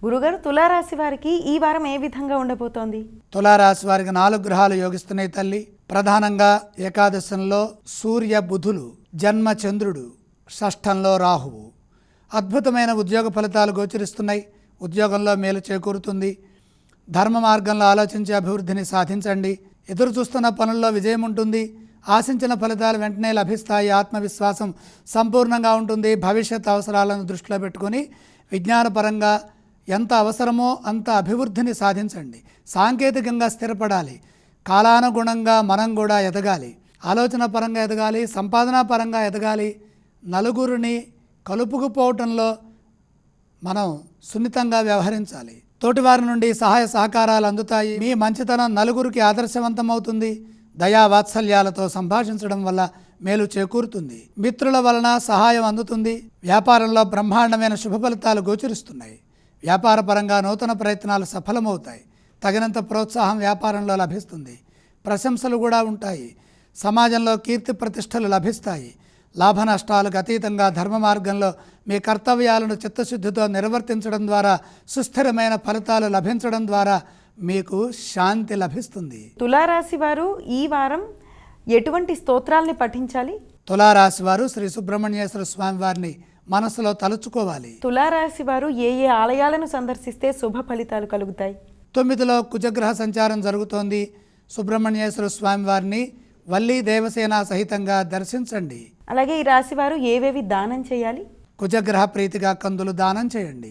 గురుగారు, తులారాశి వారికి ఈ వారం ఏ విధంగా ఉండబోతోంది? తులారాశి వారికి 4 గ్రహాలు యోగిస్తున్నాయి తల్లి. ప్రధానంగా ఏకాదశంలో సూర్య బుధులు, జన్మ చంద్రుడు, షష్ఠంలో రాహువు. అద్భుతమైన ఉద్యోగ ఫలితాలు గోచరిస్తున్నాయి. ఉద్యోగంలో మేలు చేకూరుతుంది. ధర్మ మార్గంలో ఆలోచించి అభివృద్ధిని సాధించండి. ఎదురు చూస్తున్న పనుల్లో విజయం ఉంటుంది. ఆశించిన ఫలితాలు వెంటనే లభిస్తాయి. ఆత్మవిశ్వాసం సంపూర్ణంగా ఉంటుంది. భవిష్యత్ అవసరాలను దృష్టిలో పెట్టుకొని విజ్ఞానపరంగా ఎంత అవసరమో అంత అభివృద్ధిని సాధించండి. సాంకేతికంగా స్థిరపడాలి. కాలానుగుణంగా మనం కూడా ఎదగాలి. ఆలోచన పరంగా ఎదగాలి, సంపాదనా పరంగా ఎదగాలి. నలుగురిని కలుపుకుపోవటంలో మనం సున్నితంగా వ్యవహరించాలి. తోటివారి నుండి సహాయ సహకారాలు అందుతాయి. మీ మంచితనం నలుగురికి ఆదర్శవంతమవుతుంది. దయా వాత్సల్యాలతో సంభాషించడం వల్ల మేలు చేకూరుతుంది. మిత్రుల వలన సహాయం అందుతుంది. వ్యాపారంలో బ్రహ్మాండమైన శుభ ఫలితాలు గోచరిస్తున్నాయి. వ్యాపార పరంగా నూతన ప్రయత్నాలు సఫలమవుతాయి. తగినంత ప్రోత్సాహం వ్యాపారంలో లభిస్తుంది. ప్రశంసలు కూడా ఉంటాయి. సమాజంలో కీర్తి ప్రతిష్టలు లభిస్తాయి. లాభ నష్టాలకు అతీతంగా ధర్మ మార్గంలో మీ కర్తవ్యాలను చిత్తశుద్ధితో నిర్వర్తించడం ద్వారా సుస్థిరమైన ఫలితాలు లభించడం ద్వారా మీకు శాంతి లభిస్తుంది. తులారాశి వారు ఈ వారం ఎటువంటి స్తోత్రాల్ని పఠించాలి? తులారాశి వారు శ్రీ సుబ్రహ్మణ్యేశ్వర స్వామి వారిని మనసులో తలుచుకోవాలి. తులారాశి వారు ఏ ఏ ఆలయాలను సందర్శిస్తే శుభ ఫలితాలు కలుగుతాయి? 9లో కుజగ్రహ సంచారం జరుగుతోంది. సుబ్రహ్మణ్యేశ్వర స్వామి వారిని వల్లి దేవసేన సహితంగా దర్శించండి. అలాగే ఈ రాశి వారు ఏవేవి దానం చేయాలి? కుజగ్రహ ప్రీతిగా కందులు దానం చేయండి.